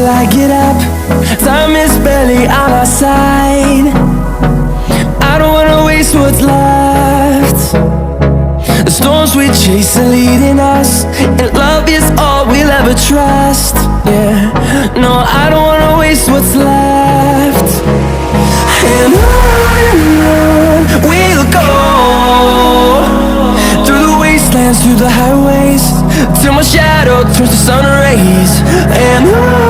I get up. Time is barely on our side. I don't wanna waste what's left. The storms we chase are leading us, and love is all we'll ever trust. Yeah, no, I don't wanna waste what's left. And on we'll go, through the wastelands, through the highways, till my shadow turns to sun rays. And on